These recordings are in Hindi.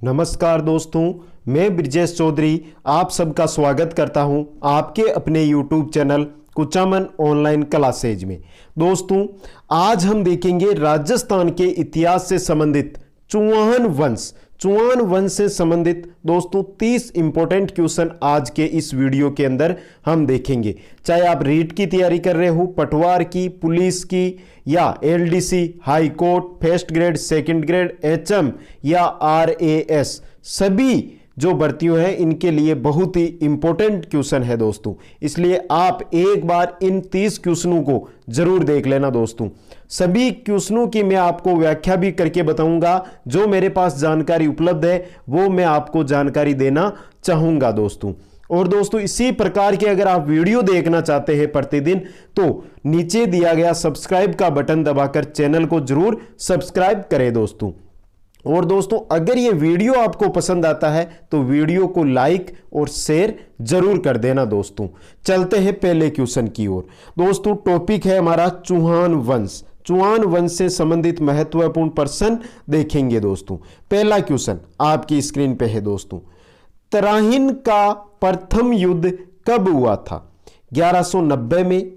नमस्कार दोस्तों, मैं ब्रिजेश चौधरी आप सबका स्वागत करता हूं आपके अपने YouTube channel Kuchaman online classes में। दोस्तों, आज हम देखेंगे राजस्थान के इतिहास से संबंधित चौहान वंश से संबंधित दोस्तों 30 इंपॉर्टेंट क्वेश्चन आज के इस वीडियो के अंदर हम देखेंगे। चाहे आप रीट की तैयारी कर रहे हो, पटवार की, पुलिस की या LDC, high court, first grade, second grade, HM या आरएएस, सभी जो भर्तियों हैं इनके लिए बहुत ही इंपॉर्टेंट क्वेश्चन है दोस्तों। इसलिए आप एक बार इन 30 क्वेश्चनों को जरूर देख लेना दोस्तों। सभी क्वेश्चनों की मैं आपको व्याख्या भी करके बताऊंगा। जो मेरे पास जानकारी उपलब्ध है वो मैं आपको जानकारी देना चाहूंगा दोस्तों। और दोस्तों, इसी प्रकार के अगर आप वीडियो देखना चाहते हैं प्रतिदिन, तो नीचे दिया गया सब्सक्राइब का बटन दबाकर चैनल को जरूर सब्सक्राइब करें दोस्तों। और दोस्तों, अगर ये वीडियो आपको पसंद आता है तो वीडियो को लाइक और शेयर जरूर कर देना दोस्तों। चलते हैं पहले क्वेश्चन की ओर। दोस्तों, टॉपिक है हमारा चौहान वंश। चौहान वंश से संबंधित महत्वपूर्ण प्रश्न देखेंगे दोस्तों। पहला क्वेश्चन आपकी स्क्रीन पे है दोस्तों। तराइन का प्रथम युद्ध कब हुआ था? 1190 में,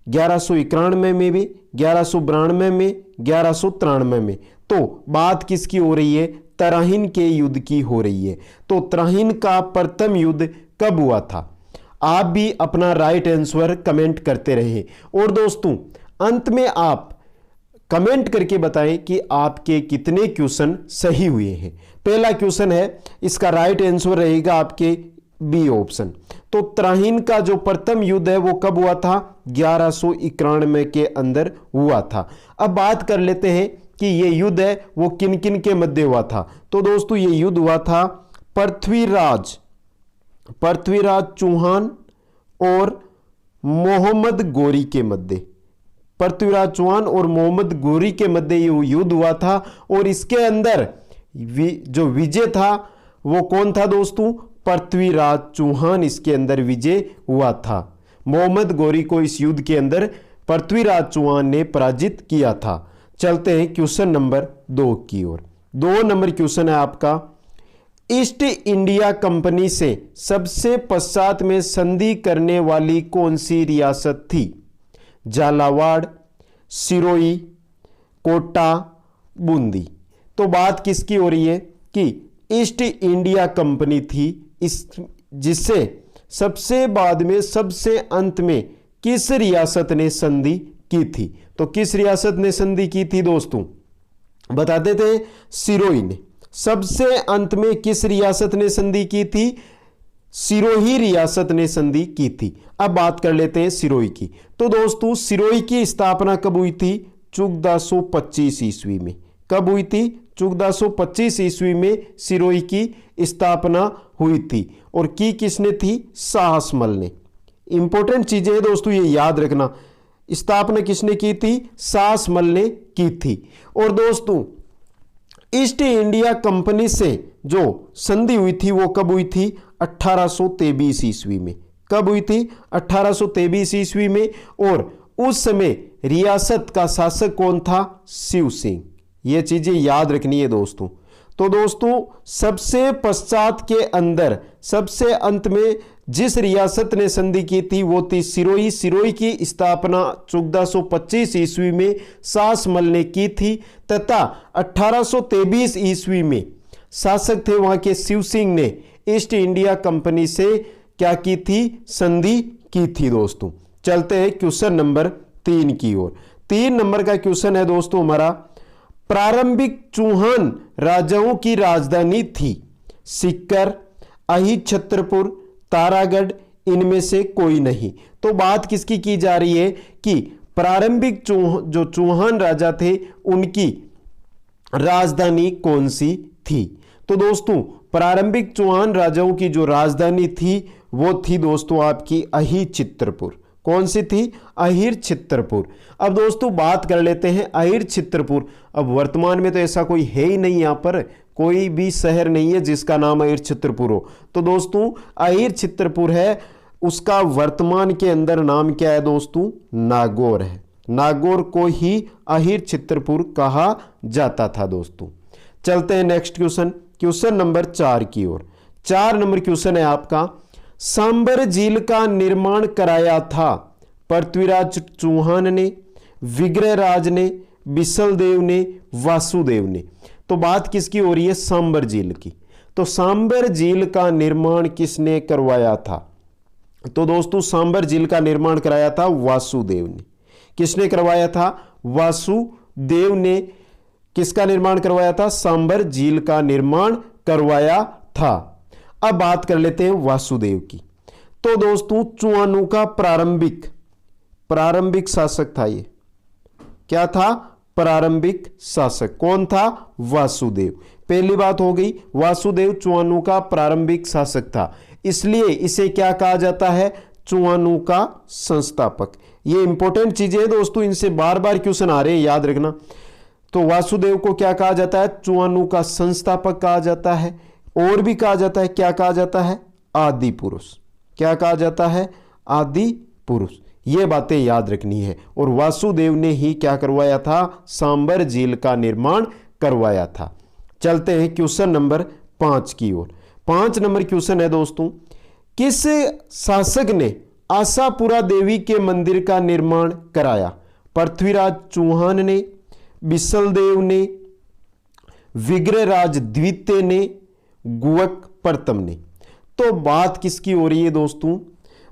1191 में भी, 1192 में, 1193 में। तो बात किसकी हो रही है? तराइन के युद्ध की हो रही है। तो तराइन का प्रथम युद्ध कब हुआ था? आप भी अपना राइट आंसर कमेंट करते रहे। और दोस्तों, अंत में आप कमेंट करके बताएं कि आपके कितने क्वेश्चन सही हुए हैं। पहला क्वेश्चन है, इसका राइट आंसर रहेगा आपके बी ऑप्शन। तो तराइन का जो प्रथम युद्ध है वो कब हुआ था? 1191 के अंदर हुआ था। अब बात कर लेते हैं कि ये युद्ध है वो किन किन के मध्य हुआ था। तो दोस्तों, ये युद्ध हुआ था पृथ्वीराज चौहान और मोहम्मद गौरी के मध्य। पृथ्वीराज चौहान और मोहम्मद गौरी के मध्य ये युद्ध हुआ था। और इसके अंदर जो विजय था वो कौन था दोस्तों? पृथ्वीराज चौहान इसके अंदर विजय हुआ था। मोहम्मद गौरी को इस युद्ध के अंदर पृथ्वीराज चौहान ने पराजित किया था। चलते हैं क्वेश्चन नंबर 2 की ओर। 2 नंबर क्वेश्चन है आपका, ईस्ट इंडिया कंपनी से सबसे पश्चात में संधि करने वाली कौन सी रियासत थी? झालावाड़, सिरोही, कोटा, बूंदी। तो बात किसकी हो रही है कि ईस्ट इंडिया कंपनी थी, जिससे सबसे बाद में, सबसे अंत में किस रियासत ने संधि की थी? तो किस रियासत ने संधि की थी दोस्तों? बता देते हैं, सिरोही ने। सबसे अंत में किस रियासत ने संधि की थी? सिरोही रियासत ने संधि की थी। अब बात कर लेते हैं सिरोही की। तो दोस्तों, सिरोही की स्थापना कब हुई थी? 1425 ईस्वी में। कब हुई थी? 1425 ईस्वी में सिरोही की स्थापना हुई थी। और की किसने थी? साहसमल ने। इंपॉर्टेंट चीजें हैं दोस्तों, ये याद रखना। स्थापना किसने की थी? साहसमल ने की थी। और दोस्तों, ईस्ट इंडिया कंपनी से जो संधि हुई थी वो कब हुई थी? 1823 ईस्वी में। कब हुई थी? 1823 ईस्वी में। और उस समय रियासत का शासक कौन था? शिव सिंह। ये चीजें याद रखनी है दोस्तों। तो दोस्तों, सबसे पश्चात के अंदर, सबसे अंत में जिस रियासत ने संधि की थी वो थी सिरोही। सिरोही की स्थापना 1425 ईस्वी में साहसमल ने की थी तथा 1823 ईस्वी में शासक थे वहां के शिव सिंह ने ईस्ट इंडिया कंपनी से क्या की थी? संधि की थी दोस्तों। चलते हैं क्वेश्चन नंबर 3 की ओर। 3 नंबर का क्वेश्चन है दोस्तों हमारा, प्रारंभिक चौहान राजाओं की राजधानी थी सीकर, अहि छत्रपुर, तारागढ़, इनमें से कोई नहीं। तो बात किसकी की जा रही है कि प्रारंभिक जो चौहान राजा थे उनकी राजधानी कौन सी थी? तो दोस्तों, प्रारंभिक चौहान राजाओं की जो राजधानी थी वो थी दोस्तों आपकी अहि चित्रपुर। कौन सी थी? अहिर चित्रपुर। अब दोस्तों, बात कर लेते हैं अहिर चित्रपुर। अब वर्तमान में तो ऐसा कोई है ही नहीं, यहाँ पर कोई भी शहर नहीं है जिसका नाम अहिर चित्रपुर हो। तो दोस्तों, अहिर चित्रपुर है, उसका वर्तमान के अंदर नाम क्या है दोस्तों? नागौर है। नागौर को ही अहिर चित्रपुर कहा जाता था दोस्तों। चलते हैं नेक्स्ट क्वेश्चन क्वेश्चन नंबर 4 की ओर। 4 नंबर क्वेश्चन है आपका, सांबर झील का निर्माण कराया था पृथ्वीराज चौहान ने, विग्रहराज ने, बिसलदेव ने, वासुदेव ने। तो बात किसकी हो रही है? सांबर झील की। तो सांबर झील का निर्माण किसने करवाया था? तो दोस्तों सांबर झील का निर्माण कराया था वासुदेव ने। किसने करवाया था? वासुदेव ने किसका निर्माण करवाया था? सांबर झील का निर्माण करवाया था। अब बात कर लेते हैं वासुदेव की। तो दोस्तों चुआनू का प्रारंभिक शासक था। ये क्या था? प्रारंभिक शासक। कौन था? वासुदेव। पहली बात हो गई, वासुदेव चुआनू का प्रारंभिक शासक था, इसलिए इसे क्या कहा जाता है? चुआनू का संस्थापक। ये इंपॉर्टेंट चीजें हैं दोस्तों, इनसे बार बार क्वेश्चन आ रहे हैं, याद रखना। तो वासुदेव को क्या कहा जाता है? चुआनू का संस्थापक कहा जाता है। और भी कहा जाता है, क्या कहा जाता है? आदि पुरुष। क्या कहा जाता है? आदि पुरुष। ये बातें याद रखनी है। और वासुदेव ने ही क्या करवाया था? सांबर झील का निर्माण करवाया था। चलते हैं क्वेश्चन नंबर 5 की ओर। 5 नंबर क्वेश्चन है दोस्तों, किस शासक ने आशापुरा देवी के मंदिर का निर्माण कराया? पृथ्वीराज चौहान ने, बिसलदेव ने, विग्रहराज द्वितीय ने, गुवक प्रथम ने। तो बात किसकी हो रही है दोस्तों?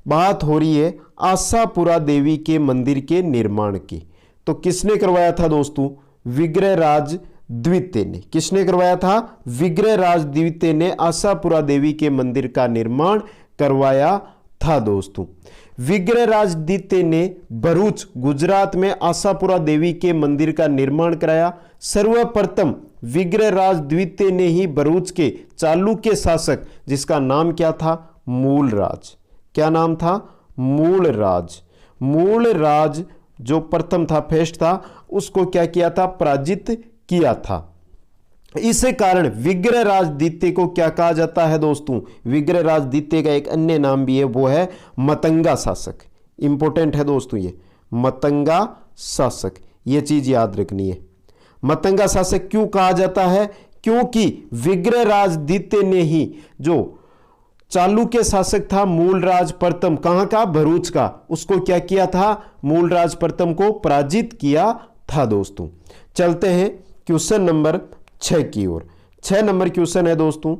बात हो रही है आशापुरा देवी के मंदिर के निर्माण की। तो किसने करवाया था दोस्तों? विग्रहराज द्वितीय ने। किसने करवाया था? विग्रहराज द्वितीय ने आशापुरा देवी के मंदिर का निर्माण करवाया था दोस्तों। विग्रहराज द्वितीय ने भरूच गुजरात में आशापुरा देवी के मंदिर का निर्माण कराया। सर्वप्रथम विग्रहराज द्वितीय ने ही भरूच के चालुक्य शासक, जिसका नाम क्या था? मूलराज। क्या नाम था? मूलराज। मूलराज जो प्रथम था, फर्स्ट था, उसको क्या किया था? पराजित किया था। इस कारण विग्रहराज द्वितीय को क्या कहा जाता है दोस्तों? विग्रहराज द्वितीय का एक अन्य नाम भी है, वो है मतंगा शासक। इंपॉर्टेंट है दोस्तों ये, मतंगा शासक। ये चीज याद रखनी है। मतंगा शासक क्यों कहा जाता है? क्योंकि विग्रहराज द्वितीय ने ही जो चालुक्य शासक था मूलराज प्रथम, कहां का? भरूच का, उसको क्या किया था? मूलराज प्रथम को पराजित किया था दोस्तों। चलते हैं क्वेश्चन नंबर 6 की ओर। 6 नंबर क्वेश्चन है दोस्तों,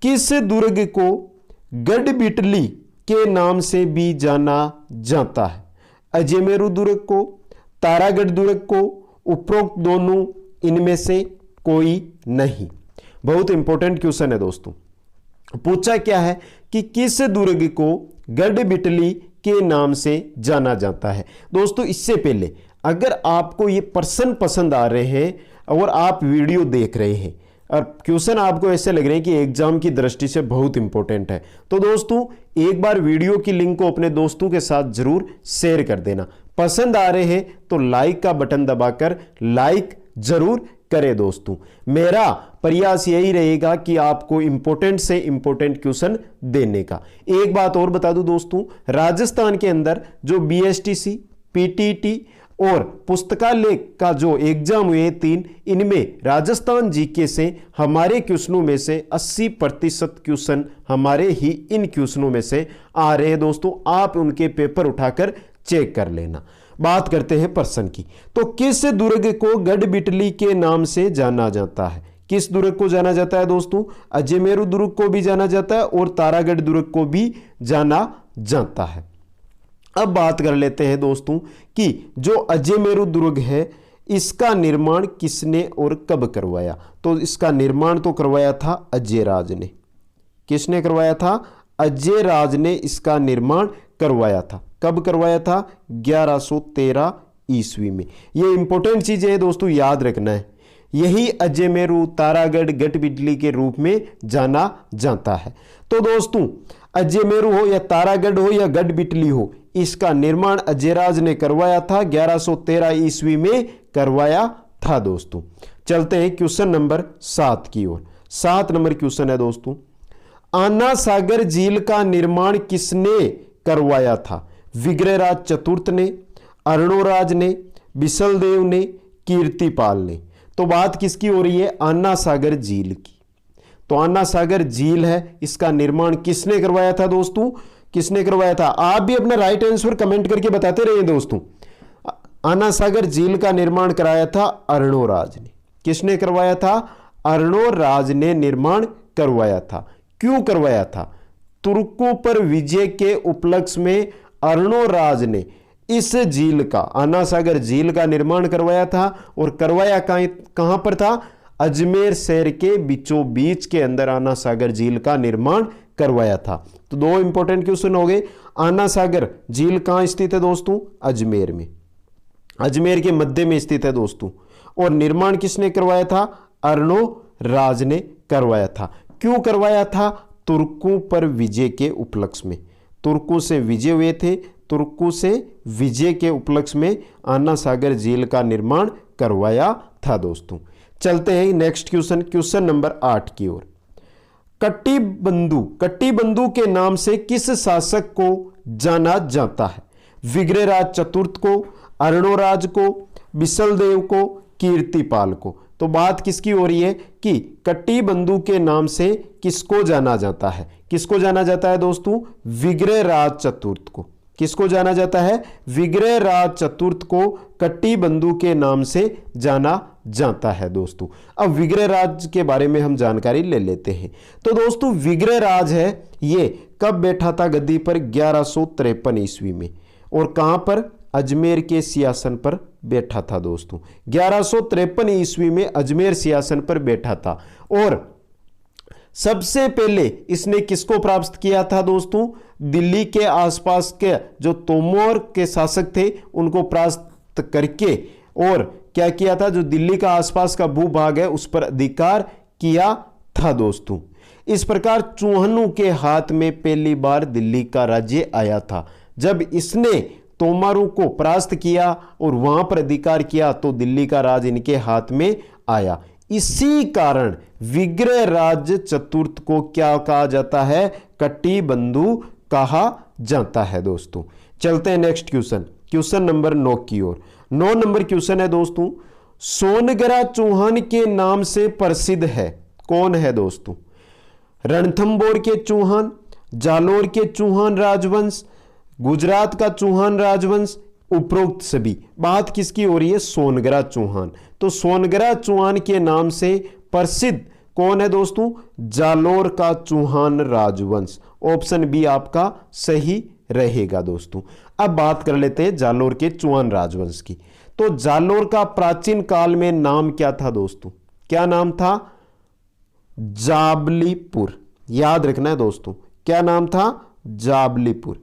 किस दुर्ग को गढ़बिटली के नाम से भी जाना जाता है? अजमेरू दुर्ग को, तारागढ़ दुर्ग को, उपरोक्त दोनों, इनमें से कोई नहीं। बहुत इंपॉर्टेंट क्वेश्चन है दोस्तों। पूछा क्या है कि किस दुर्ग को गढ़बिटली के नाम से जाना जाता है? दोस्तों इससे पहले अगर आपको ये प्रश्न पसंद आ रहे हैं और आप वीडियो देख रहे हैं और क्वेश्चन आपको ऐसे लग रहे हैं कि एग्जाम की दृष्टि से बहुत इंपॉर्टेंट है, तो दोस्तों एक बार वीडियो की लिंक को अपने दोस्तों के साथ जरूर शेयर कर देना। पसंद आ रहे हैं तो लाइक का बटन दबाकर लाइक जरूर करें दोस्तों। मेरा प्रयास यही रहेगा कि आपको इंपॉर्टेंट से इंपॉर्टेंट क्वेश्चन देने का। एक बात और बता दूं दोस्तों, राजस्थान के अंदर जो बीएसटीसी, पीटीटी और पुस्तकालय का जो एग्जाम हुए 3, इनमें राजस्थान जीके से हमारे क्वेश्चनों में से 80% क्वेश्चन हमारे ही इन क्वेश्चनों में से आ रहे हैं दोस्तों। आप उनके पेपर उठाकर चेक कर लेना। बात करते हैं प्रश्न की। तो किस दुर्ग को गढ़बिटली के नाम से जाना जाता है? किस दुर्ग को जाना जाता है दोस्तों? अजमेरू दुर्ग को भी जाना जाता है और तारागढ़ दुर्ग को भी जाना जाता है। अब बात कर लेते हैं दोस्तों कि जो अजमेरू दुर्ग है इसका निर्माण किसने और कब करवाया? तो इसका निर्माण तो करवाया था अजयराज ने। किसने करवाया था? अजयराज ने इसका निर्माण करवाया था। कब करवाया था? 1113 ईस्वी में। ये इंपॉर्टेंट चीजें हैं दोस्तों, याद रखना है। यही अजमेरू, तारागढ़, गढ़बिटली के रूप में जाना जाता है। तो दोस्तों अजमेरू हो या तारागढ़ हो या गढ़बिटली हो, इसका निर्माण अजयराज ने करवाया था, 1113 ईस्वी में करवाया था दोस्तों। चलते हैं क्वेश्चन नंबर 7 की ओर। 7 नंबर क्वेश्चन है दोस्तों, आना सागर झील का निर्माण किसने करवाया था? विग्रहराज चतुर्थ ने, अर्णोराज ने, बिसलदेव ने, कीर्तिपाल ने। तो बात किसकी हो रही है? आना सागर झील की। तो अन्ना सागर झील है, इसका निर्माण किसने करवाया था दोस्तों? किसने करवाया था? आप भी अपना राइट आंसर कमेंट करके बताते रहिए दोस्तों। अन्ना सागर झील का निर्माण कराया था अर्णोराज ने। किसने करवाया था? अर्णोराज ने निर्माण करवाया था। क्यों करवाया था? तुर्कों पर विजय के उपलक्ष्य में अर्णोराज ने इस झील का, अन्ना सागर झील का निर्माण करवाया था। और करवाया कहां पर था? अजमेर शहर के बीचों बीच के अंदर अन्ना सागर झील का निर्माण करवाया था। तो दो इंपॉर्टेंट क्वेश्चन हो गए। अन्ना सागर झील कहां स्थित है दोस्तों? अजमेर में, अजमेर के मध्य में स्थित है दोस्तों। और निर्माण किसने करवाया था? अर्णोराज ने करवाया था। क्यों करवाया था? तुर्कों पर विजय के उपलक्ष्य में। तुर्कों से विजय हुए थे, तुर्कों से विजय के उपलक्ष्य में अन्ना सागर झील का निर्माण करवाया था दोस्तों। चलते हैं नेक्स्ट क्वेश्चन, क्वेश्चन नंबर 8 की ओर। कट्टीबंधु के नाम से किस शासक को जाना जाता है? विग्रहराज चतुर्थ को, अर्णोराज को, बिसलदेव को, कीर्तिपाल को। तो बात किसकी हो रही है कि कट्टीबंधु के नाम से किसको जाना जाता है? किसको जाना जाता है दोस्तों? विग्रहराज चतुर्थ को। किसको जाना जाता है? विग्रहराज चतुर्थ को कट्टीबंधु के नाम से जाना जाता है दोस्तों। अब विग्रहराज के बारे में हम जानकारी ले लेते हैं। तो दोस्तों विग्रहराज है, ये कब बैठा था गद्दी पर? 1153 ईस्वी में। और कहां पर? अजमेर के सिंहासन पर बैठा था दोस्तों। 1153 ईस्वी में अजमेर सिंहासन पर बैठा था। और सबसे पहले इसने किसको प्राप्त किया था दोस्तों? दिल्ली के आसपास के जो तोमर के शासक थे उनको प्राप्त करके, और क्या किया था? जो दिल्ली का आसपास का भूभाग है उस पर अधिकार किया था दोस्तों। इस प्रकार चौहानों के हाथ में पहली बार दिल्ली का राज्य आया था। जब इसने तोमरों को परास्त किया और वहां पर अधिकार किया तो दिल्ली का राज इनके हाथ में आया। इसी कारण विग्रहराज चतुर्थ को क्या कहा जाता है? कट्टीबंधु कहा जाता है दोस्तों। चलते हैं नेक्स्ट क्वेश्चन, क्वेश्चन नंबर 9 की ओर। 9 नंबर क्वेश्चन है दोस्तों, सोनगरा चौहान के नाम से प्रसिद्ध है। कौन है दोस्तों? रणथंभौर के चौहान, जालोर के चौहान राजवंश, गुजरात का चौहान राजवंश, उपरोक्त सभी। बात किसकी हो रही है? सोनगरा चौहान। तो सोनगरा चौहान के नाम से प्रसिद्ध कौन है दोस्तों? जालोर का चौहान राजवंश। ऑप्शन बी आपका सही रहेगा दोस्तों। अब बात कर लेते हैं जालोर के चौहान राजवंश की। तो जालोर का प्राचीन काल में नाम क्या था दोस्तों? क्या नाम था? जाबलीपुर। याद रखना है दोस्तों, क्या नाम था? जाबलीपुर।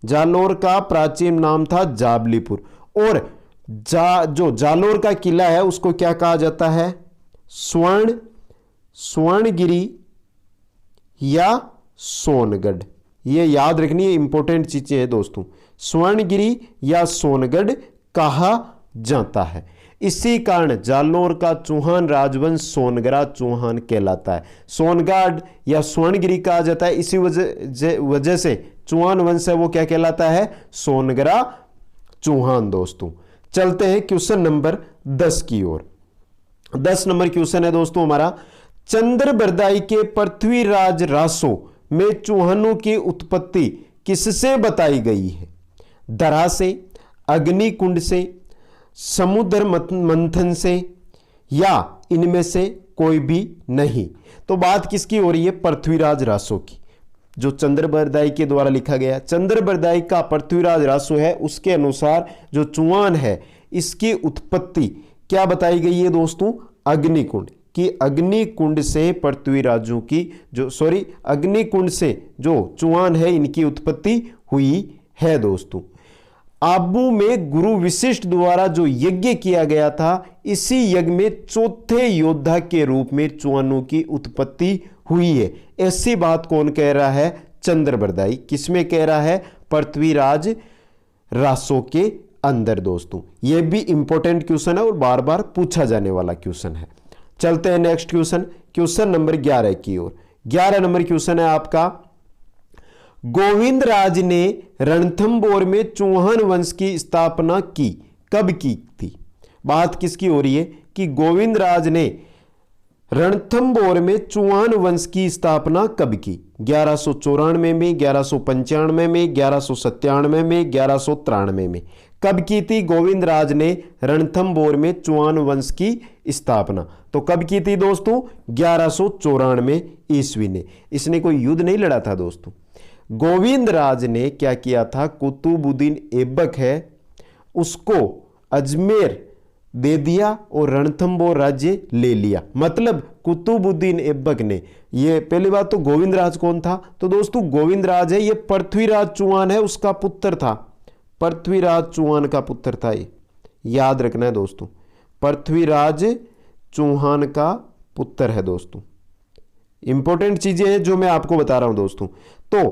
जालोर का प्राचीन नाम था जाबलीपुर। और जो जालोर का किला है उसको क्या कहा जाता है? स्वर्णगिरी या सोनगढ़। ये याद रखनी है, इंपॉर्टेंट चीजें हैं दोस्तों। स्वर्णगिरी या सोनगढ़ कहा जाता है। इसी कारण जालोर का चौहान राजवंश सोनगरा चौहान कहलाता है। सोनगढ़ या स्वर्णगिरी कहा जाता है, इसी वजह से चौहान वंश है वो क्या कहलाता है? सोनगरा चौहान दोस्तों। चलते हैं क्वेश्चन नंबर 10 की ओर। 10 नंबर क्वेश्चन है दोस्तों हमारा, चंद्रबरदाई के पृथ्वीराज रासो में चौहानों की उत्पत्ति किससे बताई गई है? दरा से, अग्निकुंड से, समुद्र मंथन से, या इनमें से कोई भी नहीं। तो बात किसकी हो रही है? पृथ्वीराज रासो की, जो चंद्रबरदाई के द्वारा लिखा गया। चंद्रबरदाई का पृथ्वीराज रासो है, उसके अनुसार जो चौहान है इसकी उत्पत्ति क्या बताई गई है दोस्तों? अग्निकुंड कि अग्निकुंड से पृथ्वीराजों की अग्निकुंड से जो चौहान है इनकी उत्पत्ति हुई है दोस्तों। आबू में गुरु विशिष्ट द्वारा जो यज्ञ किया गया था, इसी यज्ञ में चौथे योद्धा के रूप में चौहानों की उत्पत्ति हुई है। ऐसी बात कौन कह रहा है? चंद्रबरदाई। किसमें कह रहा है? पृथ्वीराज रासो के अंदर दोस्तों। यह भी इंपॉर्टेंट क्वेश्चन है और बार बार पूछा जाने वाला क्वेश्चन है। चलते हैं नेक्स्ट क्वेश्चन, क्वेश्चन नंबर 11 की ओर। 11 नंबर क्वेश्चन है आपका, गोविंदराज ने रणथंभौर में चौहान वंश की स्थापना की, कब की थी? बात किसकी हो रही है कि गोविंदराज ने रणथंभौर में चौहान वंश की स्थापना कब की? 1194 में, 1195 में, 1197 में, 1193 में। कब की थी गोविंद राज ने रणथंभौर में चौहान वंश की स्थापना? तो कब की थी दोस्तों? 1194 ईस्वी ने। इसने कोई युद्ध नहीं लड़ा था दोस्तों। गोविंद राज ने क्या किया था? कुतुबुद्दीन ऐबक है उसको अजमेर दे दिया और रणथंभौर राज्य ले लिया। मतलब कुतुबुद्दीन ऐबक ने, ये पहली बात तो गोविंद राज कौन था? तो दोस्तों गोविंद राज है ये पृथ्वीराज चौहान है उसका पुत्र था। पृथ्वीराज चौहान का पुत्र था ये, याद रखना है दोस्तों। पृथ्वीराज चौहान का पुत्र है दोस्तों। इंपॉर्टेंट चीजें हैं जो मैं आपको बता रहा हूं दोस्तों। तो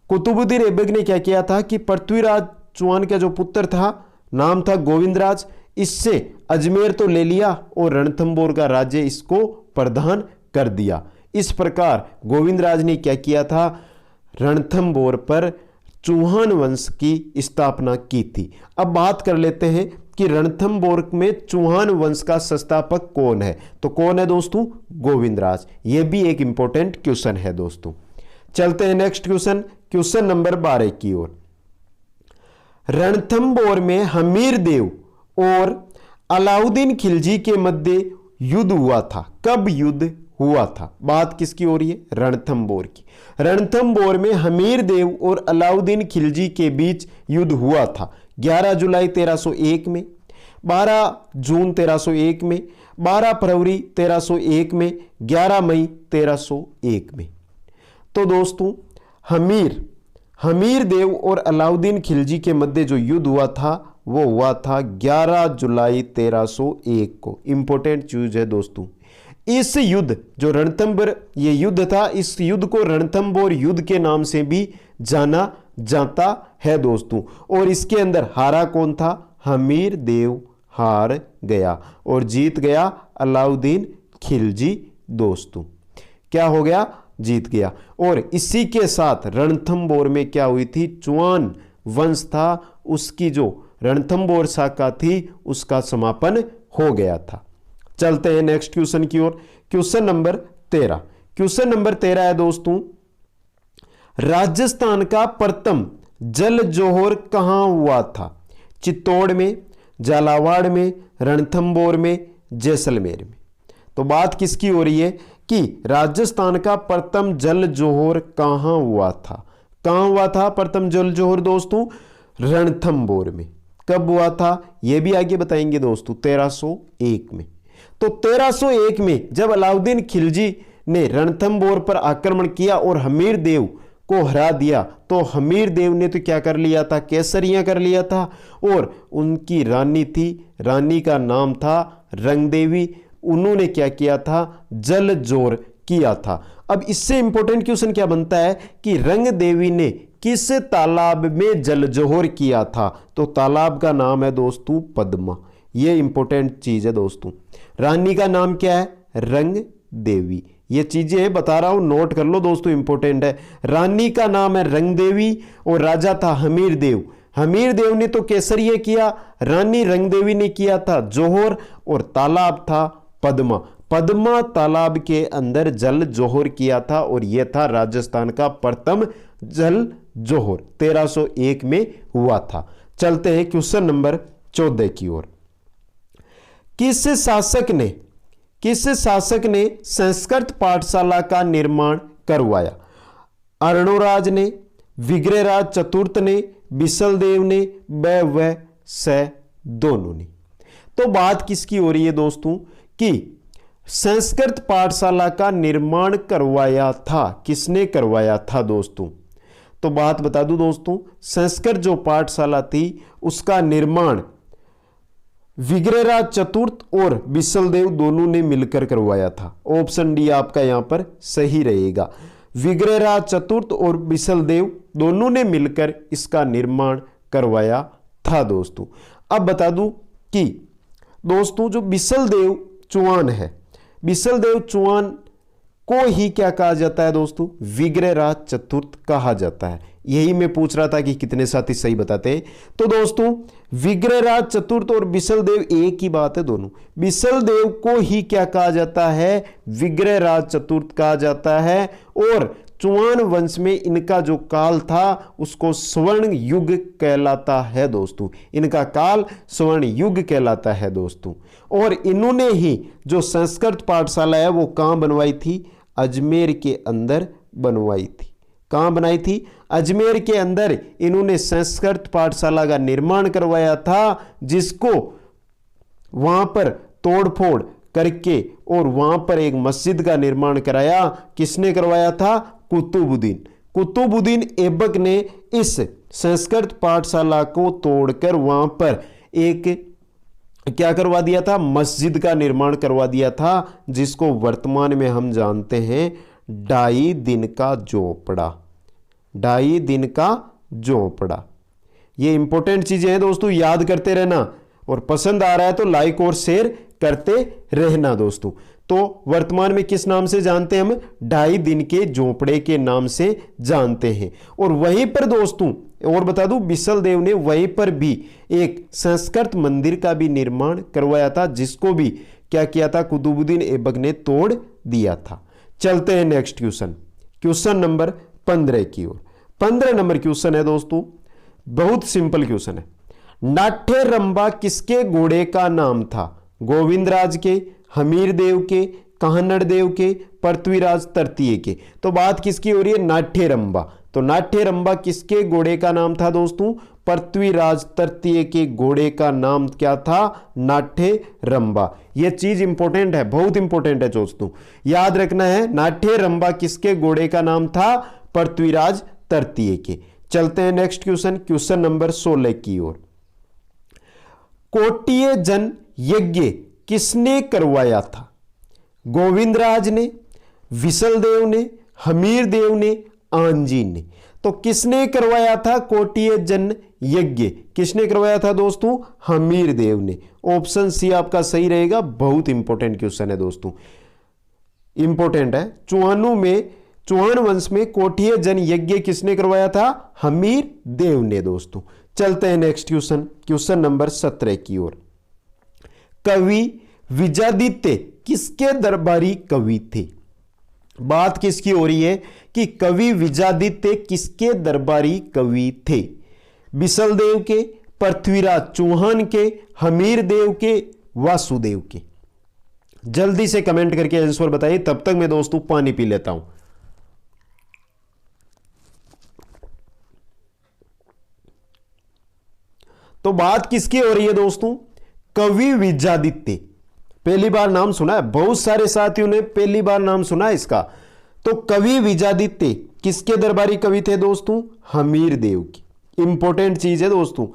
कुतुबुद्दीन ऐबक ने क्या किया था कि पृथ्वीराज चौहान का जो पुत्र था नाम था गोविंद राज, इससे अजमेर तो ले लिया और रणथंभौर का राज्य इसको प्रदान कर दिया। इस प्रकार गोविंद राज ने क्या किया था? रणथंभौर पर चौहान वंश की स्थापना की थी। अब बात कर लेते हैं कि रणथंभौर में चौहान वंश का संस्थापक कौन है? तो कौन है दोस्तों? गोविंद राज। यह भी एक इंपॉर्टेंट क्वेश्चन है दोस्तों। चलते हैं नेक्स्ट क्वेश्चन, क्वेश्चन नंबर 12 की ओर। रणथंभौर में हमीर देव और अलाउद्दीन खिलजी के मध्य युद्ध हुआ था। कब युद्ध हुआ था? बात किसकी हो रही है? रणथंभौर की। रणथंभौर में हमीर देव और अलाउद्दीन खिलजी के बीच युद्ध हुआ था 11 जुलाई 1301 में, 12 जून 1301 में, 12 फरवरी 1301 में, 11 मई 1301 में। तो दोस्तों हमीर देव और अलाउद्दीन खिलजी के मध्य जो युद्ध हुआ था वो हुआ था 11 जुलाई 1301 को। इंपॉर्टेंट चीज है दोस्तों। इस युद्ध जो रणथंभौर ये युद्ध था, इस युद्ध को रणथंभौर युद्ध के नाम से भी जाना जाता है दोस्तों। और इसके अंदर हारा कौन था? हमीर देव हार गया और जीत गया अलाउद्दीन खिलजी दोस्तों। क्या हो गया? जीत गया। और इसी के साथ रणथंभौर में क्या हुई थी? चौहान वंश था उसकी जो रणथंभौर शाखा थी उसका समापन हो गया था। चलते हैं नेक्स्ट क्वेश्चन की ओर, क्वेश्चन नंबर 13। क्वेश्चन नंबर 13 है दोस्तों, राजस्थान का प्रथम जल जोहर कहां हुआ था? चित्तौड़ में, झालावाड़ में, रणथंभौर में, जैसलमेर में। तो बात किसकी हो रही है कि राजस्थान का प्रथम जल जोहर कहां हुआ था? कहां हुआ था प्रथम जल जोहर दोस्तों? रणथंभौर में। कब हुआ था यह भी आगे बताएंगे दोस्तों। 1301 में। तो 1301 में जब अलाउद्दीन खिलजी ने रणथंभौर पर आक्रमण किया और हमीर देव को हरा दिया, तो हमीर देव ने तो क्या कर लिया था? केसरियां कर लिया था। और उनकी रानी थी, रानी का नाम था रंगदेवी। उन्होंने क्या किया था? जल जोर किया था। अब इससे इंपॉर्टेंट क्वेश्चन क्या बनता है कि रंगदेवी ने किस तालाब में जल जोहर किया था? तो तालाब का नाम है दोस्तों पद्मा। ये इंपॉर्टेंट चीज है दोस्तों। रानी का नाम क्या है? रंग देवी। ये चीजें बता रहा हूं, नोट कर लो दोस्तों, इंपॉर्टेंट है। रानी का नाम है रंग देवी और राजा था हमीर देव। हमीर देव ने तो केसरिया किया, रानी रंग देवी ने किया था जोहर और तालाब था पद्मा। पद्मा तालाब के अंदर जल जोहर किया था और यह था राजस्थान का प्रथम जल जोहर 1301 में हुआ था। चलते हैं क्वेश्चन नंबर 14 की ओर। किस शासक ने संस्कृत पाठशाला का निर्माण करवाया? अर्णोराज ने, विग्रहराज चतुर्थ ने, बिसलदेव ने, व स दोनों ने। तो बात किसकी हो रही है दोस्तों कि संस्कृत पाठशाला का निर्माण करवाया था। किसने करवाया था दोस्तों? तो बात बता दूं दोस्तों, संस्कृत जो पाठशाला थी उसका निर्माण विग्रहराज चतुर्थ और बिसलदेव दोनों ने मिलकर करवाया था। ऑप्शन डी आपका यहां पर सही रहेगा। विग्रहराज चतुर्थ और बिसलदेव दोनों ने मिलकर इसका निर्माण करवाया था दोस्तों। अब बता दूं कि दोस्तों जो बिसलदेव चौहान है, बिसलदेव चौहान को ही क्या कहा जाता है दोस्तों? विग्रहराज चतुर्थ कहा जाता है। यही मैं पूछ रहा था कि कितने साथी सही बताते हैं। तो दोस्तों विग्रहराज चतुर्थ और बिसलदेव एक ही बात है दोनों। बिसलदेव को ही क्या कहा जाता है? विग्रहराज चतुर्थ कहा जाता है। और चौहान वंश में इनका जो काल था उसको स्वर्ण युग कहलाता है दोस्तों। इनका काल स्वर्ण युग कहलाता है दोस्तों। और इन्होंने ही जो संस्कृत पाठशाला है वो कहाँ बनवाई थी? अजमेर के अंदर बनवाई थी। कहाँ बनाई थी? अजमेर के अंदर इन्होंने संस्कृत पाठशाला का निर्माण करवाया था, जिसको वहां पर तोड़फोड़ करके और वहां पर एक मस्जिद का निर्माण कराया। किसने करवाया था? कुतुबुद्दीन। कुतुबुद्दीन ऐबक ने इस संस्कृत पाठशाला को तोड़कर वहां पर एक क्या करवा दिया था? मस्जिद का निर्माण करवा दिया था, जिसको वर्तमान में हम जानते हैं ढाई दिन का झोपड़ा। ढाई दिन का झोपड़ा। ये इंपॉर्टेंट चीजें हैं दोस्तों, याद करते रहना। और पसंद आ रहा है तो लाइक और शेयर करते रहना दोस्तों। तो वर्तमान में किस नाम से जानते हैं हम? ढाई दिन के झोपड़े के नाम से जानते हैं। और वहीं पर दोस्तों और बता दूं, बिसलदेव ने वहीं पर भी एक संस्कृत मंदिर का भी निर्माण करवाया था, जिसको भी क्या किया था? कुतुबुद्दीन ऐबक ने तोड़ दिया था। चलते हैं नेक्स्ट क्वेश्चन, क्वेश्चन नंबर 15 की ओर। 15 नंबर क्वेश्चन है दोस्तों, बहुत सिंपल क्वेश्चन है। नाट्यरंबा किसके घोड़े का नाम था? गोविंदराज के, हमीर देव के, काहनड़ देव के, पृथ्वीराज तृतीय के। तो बात किसकी हो रही है? नाट्यरंबा। तो नाट्यरंबा किसके घोड़े का नाम था दोस्तों? पृथ्वीराज तृतीय के घोड़े का नाम क्या था? नाट्यरंबा। यह चीज इंपॉर्टेंट है, बहुत इंपॉर्टेंट है दोस्तों, याद रखना है। नाट्यरंबा किसके घोड़े का नाम था? पृथ्वीराज तृतीय के। चलते हैं नेक्स्ट क्वेश्चन, क्वेश्चन नंबर 16 की ओर। कोटिय जन यज्ञ किसने करवाया था? गोविंदराज ने, विसलदेव ने, हमीर देव ने, आंजी ने। तो किसने करवाया था कोटिय जन यज्ञ? किसने करवाया था दोस्तों? हमीर देव ने। ऑप्शन सी आपका सही रहेगा। बहुत इंपॉर्टेंट क्वेश्चन है दोस्तों, इंपॉर्टेंट है। चौहान वंश में कोटिय जन यज्ञ किसने करवाया था? हमीर देव ने दोस्तों। चलते हैं नेक्स्ट क्वेश्चन, क्वेश्चन नंबर 17 की ओर। कवि विजादित्य किसके दरबारी कवि थे? बात किसकी हो रही है कि कवि विजादित्य किसके दरबारी कवि थे? बिसलदेव के, पृथ्वीराज चौहान के, हमीर देव के, वासुदेव के। जल्दी से कमेंट करके आंसर बताइए, तब तक मैं दोस्तों पानी पी लेता हूं। तो बात किसकी हो रही है दोस्तों? कवि विजादित्य। पहली बार नाम सुना है, बहुत सारे साथियों ने पहली बार नाम सुना है इसका। तो कवि विजादित्य किसके दरबारी कवि थे दोस्तों? हमीर देव की। इंपॉर्टेंट चीज है दोस्तों,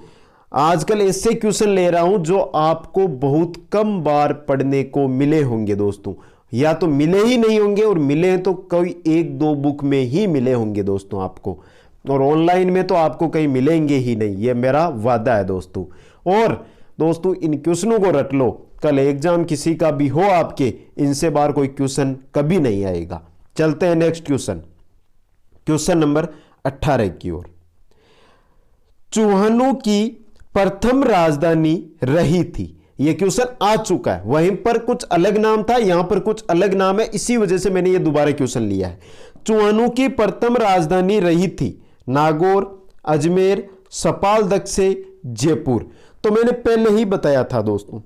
आजकल ऐसे क्वेश्चन ले रहा हूं जो आपको बहुत कम बार पढ़ने को मिले होंगे दोस्तों, या तो मिले ही नहीं होंगे, और मिले तो कोई एक दो बुक में ही मिले होंगे दोस्तों आपको, और ऑनलाइन में तो आपको कहीं मिलेंगे ही नहीं, यह मेरा वादा है दोस्तों। और दोस्तों इन क्वेश्चनों को रट लो, कल एग्जाम किसी का भी हो आपके, इनसे बाहर कोई क्वेश्चन कभी नहीं आएगा। चलते हैं नेक्स्ट क्वेश्चन, क्वेश्चन नंबर 18 की ओर। चौहानों की प्रथम राजधानी रही थी। यह क्वेश्चन आ चुका है, वहीं पर कुछ अलग नाम था, यहां पर कुछ अलग नाम है, इसी वजह से मैंने यह दोबारा क्वेश्चन लिया है। चौहानों की प्रथम राजधानी रही थी नागौर, अजमेर, सपाल से जयपुर। तो मैंने पहले ही बताया था दोस्तों,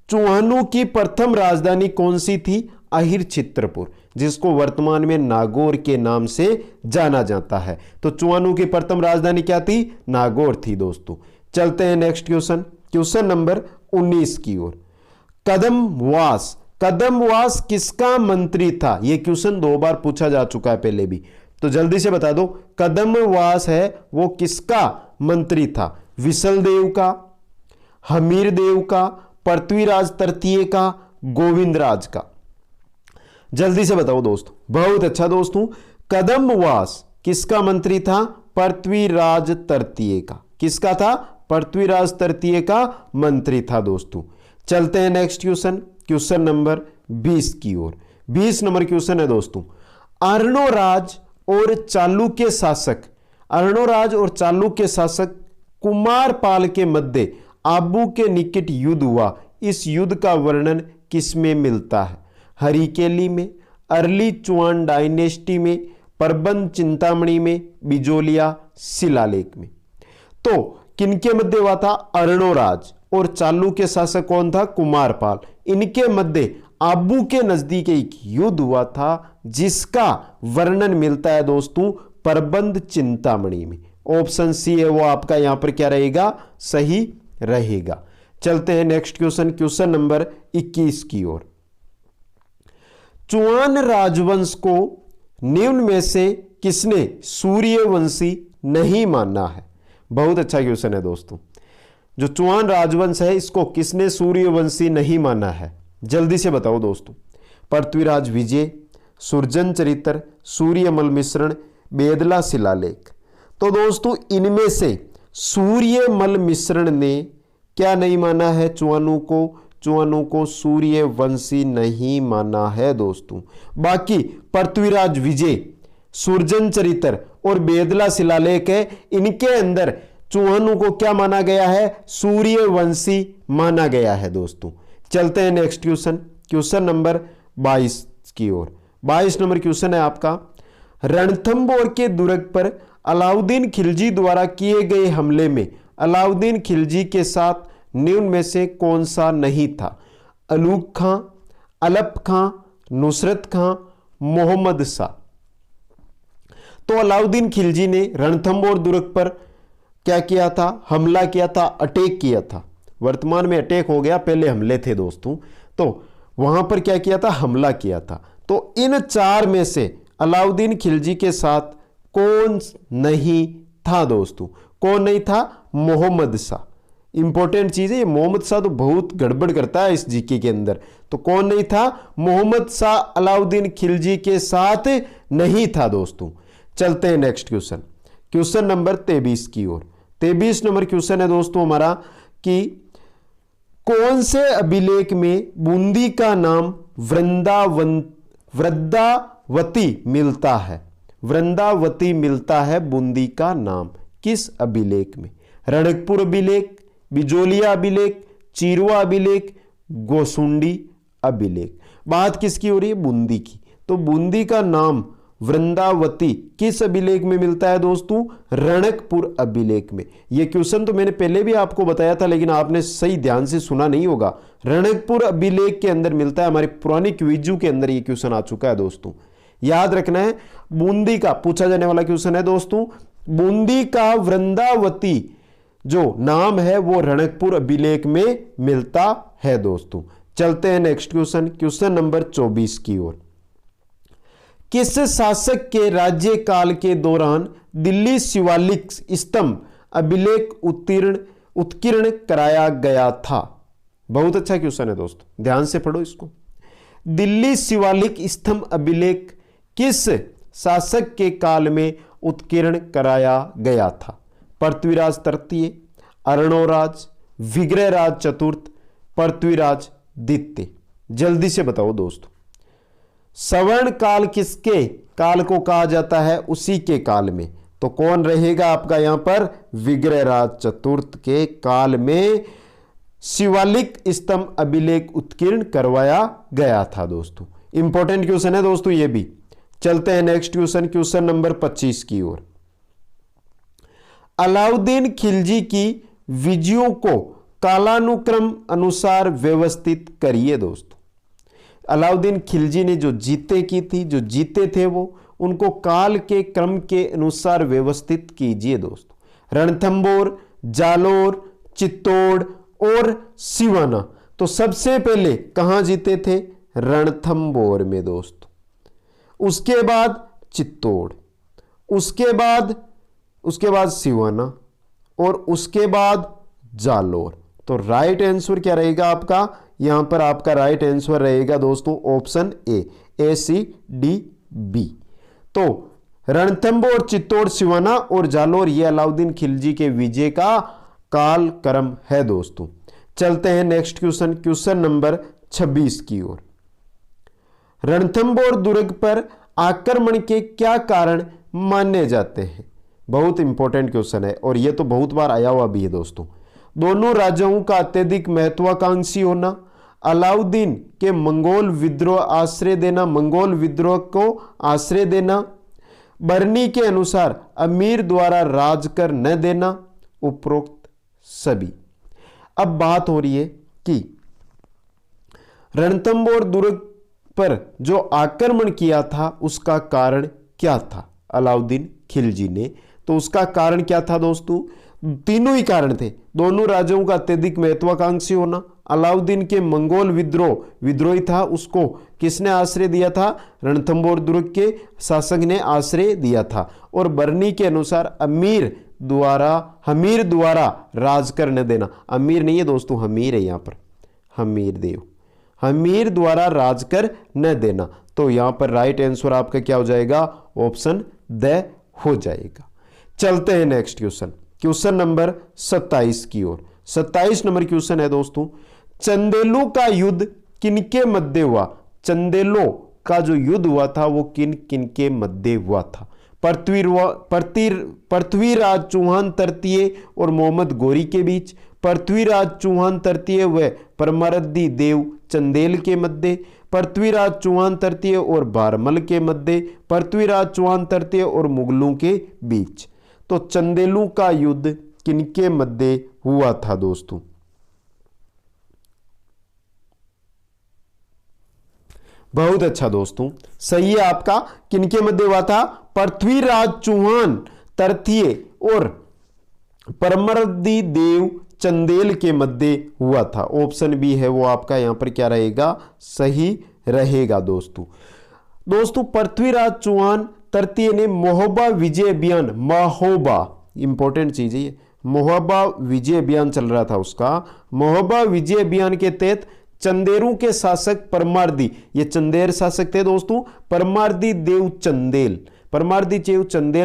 चौहानों की प्रथम राजधानी कौन सी थी? अहिर चित्रपुर, जिसको वर्तमान में नागौर के नाम से जाना जाता है। तो चौहानों की प्रथम राजधानी क्या थी? नागौर थी दोस्तों। चलते हैं नेक्स्ट क्वेश्चन, क्वेश्चन नंबर 19 की ओर। कदमवास, कदमवास किसका मंत्री था? यह क्वेश्चन 2 बार पूछा जा चुका है पहले भी, तो जल्दी से बता दो, कदमवास है वो किसका मंत्री था? विसलदेव का, हमीर देव का, पृथ्वीराज तृतीय का, गोविंदराज का। जल्दी से बताओ दोस्तों। बहुत अच्छा दोस्तों, कदमवास किसका मंत्री था? पृथ्वीराज तृतीय का। किसका था? पृथ्वीराज तृतीय का मंत्री था दोस्तों। चलते हैं नेक्स्ट क्वेश्चन, क्वेश्चन नंबर 20 की ओर। 20 नंबर क्वेश्चन है दोस्तों, अर्णोराज और चालुक्य शासक, अर्णोराज और चालुक्य शासक कुमारपाल के मध्य आबू के निकट युद्ध हुआ, इस युद्ध का वर्णन किसमें मिलता है? हरिकेली में, अर्ली चुआन डायनेस्टी में, प्रबंध चिंतामणि में, बिजोलिया शिलालेख में। तो किनके मध्य हुआ था? अर्णोराज और चालुक्य शासक कौन था? कुमारपाल। इनके मध्य आबू के नजदीक एक युद्ध हुआ था जिसका वर्णन मिलता है दोस्तों प्रबंध चिंतामणि में। ऑप्शन सी है वो आपका यहां पर क्या रहेगा? सही रहेगा। चलते हैं नेक्स्ट क्वेश्चन, क्वेश्चन नंबर 21 की ओर। चुआन राजवंश को निम्न में से किसने सूर्यवंशी नहीं माना है? बहुत अच्छा क्वेश्चन है दोस्तों। जो चुआन राजवंश है इसको किसने सूर्यवंशी नहीं माना है? जल्दी से बताओ दोस्तों। पृथ्वीराज विजय, सुरजन चरित्र, सूर्यमल मिश्रण, बेदला शिलालेख। तो दोस्तों इनमें से सूर्यमल मिश्रण ने क्या नहीं माना है? चुआनों को सूर्यवंशी नहीं माना है दोस्तों। बाकी पृथ्वीराज विजय, सुरजन चरित्र और बेदला शिलालेख है, इनके अंदर चुआनों को क्या माना गया है? सूर्यवंशी माना गया है दोस्तों। चलते हैं नेक्स्ट क्वेश्चन, क्वेश्चन नंबर 22 की ओर। 22 नंबर क्वेश्चन है आपका, रणथंबोर के दुर्ग पर अलाउद्दीन खिलजी द्वारा किए गए हमले में अलाउद्दीन खिलजी के साथ निम्न में से कौन सा नहीं था? अलूग खां, अलप खां, नुसरत खां, मोहम्मद शाह। तो अलाउद्दीन खिलजी ने रणथंबोर दुर्ग पर क्या किया था? हमला किया था, अटैक किया था। वर्तमान में अटैक हो गया, पहले हमले थे दोस्तों। तो वहां पर क्या किया था? हमला किया था। तो इन चार में से अलाउद्दीन खिलजी के साथ कौन नहीं था दोस्तों? कौन नहीं था? मोहम्मद शाह। इंपॉर्टेंट चीज है ये, मोहम्मद शाह तो बहुत गड़बड़ करता है इस जीके के अंदर। तो कौन नहीं था? मोहम्मद शाह अलाउद्दीन खिलजी के साथ नहीं था दोस्तों। चलते हैं नेक्स्ट क्वेश्चन, क्वेश्चन नंबर 23 की ओर। 23 नंबर क्वेश्चन है दोस्तों हमारा कि कौन से अभिलेख में बूंदी का नाम वृंदावती मिलता है? वृंदावती मिलता है बूंदी का नाम, किस अभिलेख में? रणकपुर अभिलेख, बिजोलिया अभिलेख, चीरवा अभिलेख, गोसुंडी अभिलेख। बात किसकी हो रही है? बूंदी की। तो बूंदी का नाम वृंदावती किस अभिलेख में मिलता है दोस्तों? रणकपुर अभिलेख में। यह क्वेश्चन तो मैंने पहले भी आपको बताया था, लेकिन आपने सही ध्यान से सुना नहीं होगा। रणकपुर अभिलेख के अंदर मिलता है, हमारी पुरानी क्विजू के अंदर यह क्वेश्चन आ चुका है दोस्तों। याद रखना है, बूंदी का पूछा जाने वाला क्वेश्चन है दोस्तों। बूंदी का वृंदावती जो नाम है वो रणकपुर अभिलेख में मिलता है दोस्तों। चलते हैं नेक्स्ट क्वेश्चन, क्वेश्चन नंबर 24 की ओर। किस शासक के राज्यकाल के दौरान दिल्ली शिवालिक स्तंभ अभिलेख उत्कीर्ण कराया गया था? बहुत अच्छा क्वेश्चन है दोस्तों, ध्यान से पढ़ो इसको। दिल्ली शिवालिक स्तंभ अभिलेख किस शासक के काल में उत्कीर्ण कराया गया था? पृथ्वीराज तृतीय, अर्णोराज, विग्रहराज चतुर्थ, पृथ्वीराज द्वितीय। जल्दी से बताओ दोस्तों। सवर्ण काल किसके काल को कहा जाता है? उसी के काल में। तो कौन रहेगा आपका यहां पर? विग्रहराज चतुर्थ के काल में शिवालिक स्तंभ अभिलेख उत्कीर्ण करवाया गया था दोस्तों। इंपॉर्टेंट क्वेश्चन है दोस्तों ये भी। चलते हैं नेक्स्ट क्वेश्चन, क्वेश्चन नंबर 25 की ओर। अलाउद्दीन खिलजी की विजयों को कालानुक्रम अनुसार व्यवस्थित करिए दोस्तों। अलाउद्दीन खिलजी ने जो जीते की थी, जो जीते थे वो, उनको काल के क्रम के अनुसार व्यवस्थित कीजिए दोस्तों। रणथंबोर, जालोर, चित्तौड़ और सिवाना। तो सबसे पहले कहां जीते थे? रणथंबोर में दोस्तों। उसके बाद चित्तौड़, उसके बाद सिवाना और उसके बाद जालोर। तो राइट आंसर क्या रहेगा आपका? यहां पर आपका राइट आंसर रहेगा दोस्तों option A C D B. तो रणथंबोर, चित्तौड़, सिवाना और जालोर ये अलाउद्दीन खिलजी के विजय का काल क्रम है दोस्तों। चलते हैं नेक्स्ट क्वेश्चन, क्वेश्चन नंबर 26 की ओर। रणथंबोर दुर्ग पर आक्रमण के क्या कारण माने जाते हैं? बहुत इंपॉर्टेंट क्वेश्चन है और यह तो बहुत बार आया हुआ भी है दोस्तों। दोनों राजाओं का अत्यधिक महत्वाकांक्षी होना, अलाउद्दीन के मंगोल विद्रोह को आश्रय देना, बरनी के अनुसार अमीर द्वारा राज कर न देना, उपरोक्त सभी। अब बात हो रही है कि रणथंबोर दुर्ग पर जो आक्रमण किया था उसका कारण क्या था अलाउद्दीन खिलजी ने? तो उसका कारण क्या था दोस्तों? तीनों ही कारण थे। दोनों राजाओं का अत्यधिक महत्वाकांक्षी होना, अलाउद्दीन के मंगोल विद्रोही था, उसको किसने आश्रय दिया था? रणथंबोर दुर्ग के शासक ने आश्रय दिया था, और बरनी के अनुसार हमीर द्वारा राज कर न देना। अमीर नहीं है दोस्तों, हमीर है यहां पर, हमीर द्वारा राज कर न देना। तो यहां पर राइट आंसर आपका क्या हो जाएगा? ऑप्शन द हो जाएगा। चलते हैं नेक्स्ट क्वेश्चन नंबर 27 की ओर। 27 नंबर क्वेश्चन है दोस्तों, चंदेलों का युद्ध किनके मध्य हुआ? चंदेलों का जो युद्ध हुआ था वो किन किन के मध्य हुआ था? पृथ्वीराज चौहान तृतीय और मोहम्मद गोरी के बीच, पृथ्वीराज चौहान तृतीय व परमरदी देव चंदेल के मध्य, पृथ्वीराज चौहान तृतीय और बारमल के मध्य, पृथ्वीराज चौहान तृतीय और मुगलों के बीच। तो चंदेलों का युद्ध किनके मध्य हुआ था दोस्तों? बहुत अच्छा दोस्तों, सही है आपका। किनके मध्य हुआ था? पृथ्वीराज चौहान तृतीय और परमरदी देव चंदेल के मध्य हुआ था। ऑप्शन बी है वो आपका यहां पर क्या रहेगा? सही रहेगा दोस्तों। पृथ्वीराज चौहान तृतीय ने महोबा विजय अभियान, महोबा इंपॉर्टेंट चीज है, महोबा विजय अभियान चल रहा था उसका, महोबा विजय अभियान के तहत चंदेरों के शासक परमारदी, ये चंदेर शासक थे दोस्तों, परमारदी देव चंदेल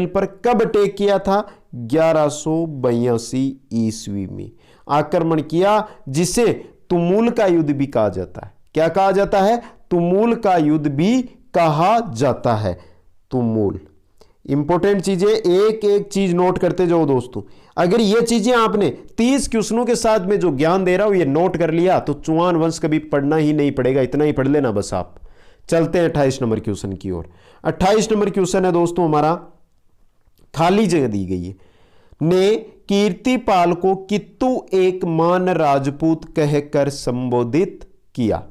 पर कब अटैक किया था? 1182 ईस्वी में आक्रमण किया, जिसे तुमुल का युद्ध भी कहा जाता है। क्या कहा जाता है? तुमुल का युद्ध भी कहा जाता है। तुमुल इंपॉर्टेंट चीजें, एक एक चीज नोट करते जाओ दोस्तों। अगर ये चीजें आपने 30 क्वेश्चनों के साथ में जो ज्ञान दे रहा हूं ये नोट कर लिया तो चौहान वंश कभी पढ़ना ही नहीं पड़ेगा, इतना ही पढ़ लेना बस आप। चलते हैं 28 नंबर क्वेश्चन की ओर। 28 नंबर क्वेश्चन है दोस्तों हमारा, खाली जगह दी गई है, ने कीर्तिपाल को कित्तू एक मान राजपूत कहकर संबोधित किया।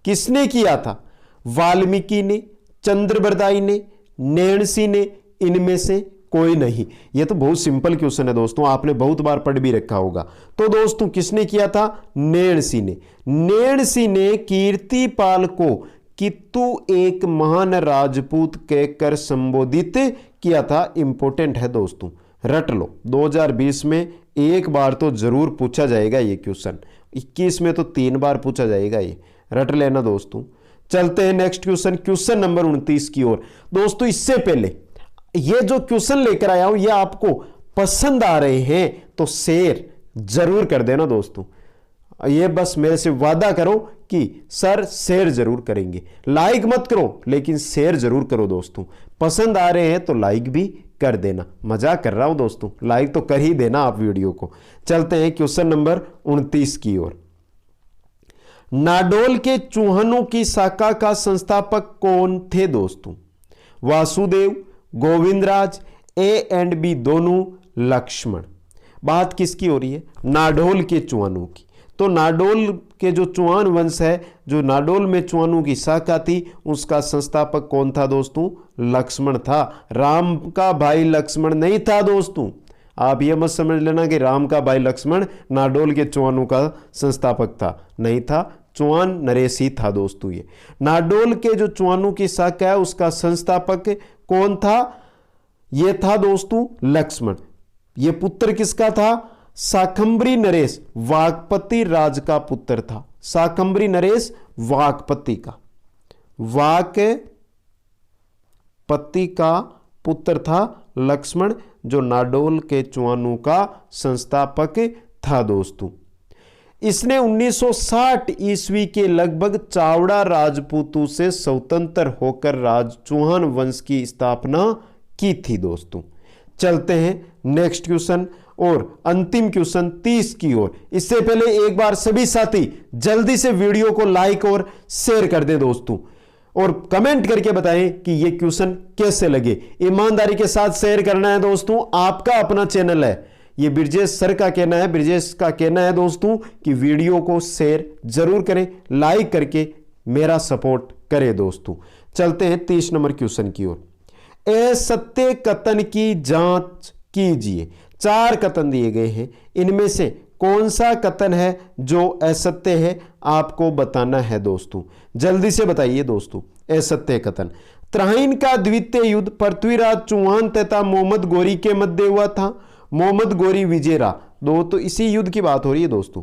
किसने किया था? वाल्मीकि ने, चंद्रबरदाई ने, नैणसी ने, इनमें से कोई नहीं। यह तो बहुत सिंपल क्वेश्चन है दोस्तों, आपने बहुत बार पढ़ भी रखा होगा। तो दोस्तों किसने किया था? नैणसी ने कीर्तिपाल को कित्तू एक महान राजपूत कहकर संबोधित किया था। इंपॉर्टेंट है दोस्तों, रट लो। 2020 में एक बार तो जरूर पूछा जाएगा ये क्वेश्चन, 21 में तो 3 बार पूछा जाएगा, ये रट लेना दोस्तों। चलते हैं नेक्स्ट क्वेश्चन नंबर 29 की ओर। दोस्तों इससे पहले ये जो क्वेश्चन लेकर आया हूं ये आपको पसंद आ रहे हैं तो शेयर जरूर कर देना दोस्तों। ये बस मेरे से वादा करो कि सर शेयर जरूर करेंगे। लाइक मत करो लेकिन शेयर जरूर करो दोस्तों। पसंद आ रहे हैं तो लाइक भी कर देना, मजाक कर रहा हूं दोस्तों, लाइक तो कर ही देना आप वीडियो को। चलते हैं क्वेश्चन नंबर 29 की ओर। नाडोल के चौहानों की शाखा का संस्थापक कौन थे दोस्तों? Vasudev, Govindraj, A and B दोनों, लक्ष्मण। बात किसकी हो रही है? नाडोल के चौहानों की। तो नाडोल के जो चौहान वंश है, जो नाडोल में चौहानों की शाखा थी, उसका संस्थापक कौन था दोस्तों? लक्ष्मण था। राम का भाई लक्ष्मण नहीं था दोस्तों। आप ये मत समझ लेना कि राम का भाई लक्ष्मण नाडोल के चौहानों का संस्थापक था, नहीं था। चौहान नरेश ही था दोस्तों। ये नाडोल के जो चौहानों की शाखा है उसका संस्थापक कौन था? ये था दोस्तों लक्ष्मण। ये पुत्र किसका था? शाकंभरी नरेश, वाकपति राज का पुत्र था। शाकंभरी नरेश वाकपति का पुत्र था लक्ष्मण, जो नाडोल के चौहानों का संस्थापक था दोस्तों। इसने 1960 ईस्वी के लगभग चावड़ा राजपूतों से स्वतंत्र होकर राज चौहान वंश की स्थापना की थी दोस्तों। चलते हैं नेक्स्ट क्वेश्चन और अंतिम क्वेश्चन 30 की ओर। इससे पहले एक बार सभी साथी जल्दी से वीडियो को लाइक और शेयर कर दें दोस्तों, और कमेंट करके बताएं कि ये क्वेश्चन कैसे लगे। ईमानदारी के साथ शेयर करना है दोस्तों, आपका अपना चैनल है, ये ब्रिजेश सर का कहना है, ब्रिजेश का कहना है दोस्तों कि वीडियो को शेयर जरूर करें, लाइक करके मेरा सपोर्ट करें दोस्तों। चलते हैं 30 नंबर क्वेश्चन की ओर। असत्य कथन की जांच कीजिए। 4 कथन दिए गए हैं, इनमें से कौन सा कथन है जो असत्य है आपको बताना है दोस्तों, जल्दी से बताइए दोस्तों। असत्य कथन, त्राइन का द्वितीय युद्ध पृथ्वीराज चौहान तथा मोहम्मद गोरी के मध्य हुआ था। मोहम्मद गोरी विजेरा, दो तो इसी युद्ध की बात हो रही है दोस्तों।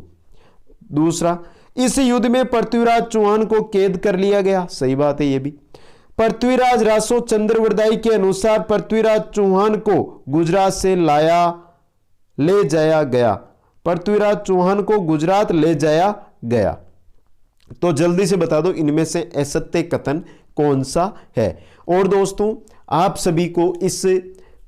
दूसरा, इस युद्ध में पृथ्वीराज चौहान को कैद कर लिया गया, सही बात है ये भी। पृथ्वीराज रासो चंद्रवरदाई के अनुसार पृथ्वीराज चौहान को गुजरात से ले जाया गया। पृथ्वीराज चौहान को गुजरात ले जाया गया। तो जल्दी से बता दो इनमें से असत्य कथन कौन सा है। और दोस्तों आप सभी को इस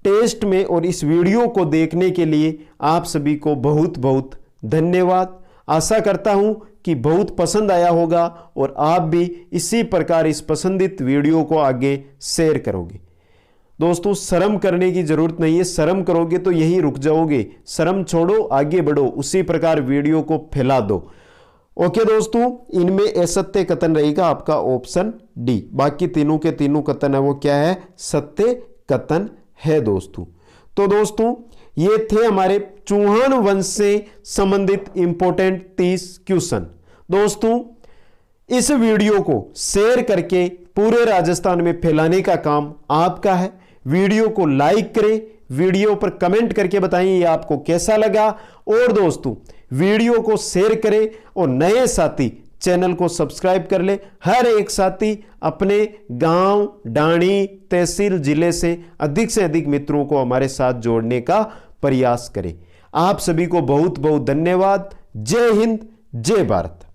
टेस्ट में और इस वीडियो को देखने के लिए आप सभी को बहुत बहुत धन्यवाद। आशा करता हूं कि बहुत पसंद आया होगा और आप भी इसी प्रकार इस पसंदीत वीडियो को आगे शेयर करोगे। दोस्तों शर्म करने की जरूरत नहीं है, शर्म करोगे तो यही रुक जाओगे। शर्म छोड़ो, आगे बढ़ो, उसी प्रकार वीडियो को फैला दो। ओके दोस्तों, इनमें असत्य कथन रहेगा आपका ऑप्शन डी। बाकी तीनों के तीनों कथन है वो क्या है, सत्य कथन है दोस्तों। तो दोस्तों ये थे हमारे चौहान वंश से संबंधित इंपॉर्टेंट 30 क्वेश्चन। दोस्तों इस वीडियो को शेयर करके पूरे राजस्थान में फैलाने का काम आपका है। वीडियो को लाइक करें, वीडियो पर कमेंट करके बताएं ये आपको कैसा लगा, और दोस्तों वीडियो को शेयर करें और नए साथी चैनल को सब्सक्राइब कर ले। हर एक साथी अपने गांव, डाणी, तहसील, जिले से अधिक मित्रों को हमारे साथ जोड़ने का प्रयास करें। आप सभी को बहुत बहुत धन्यवाद। जय हिंद, जय भारत।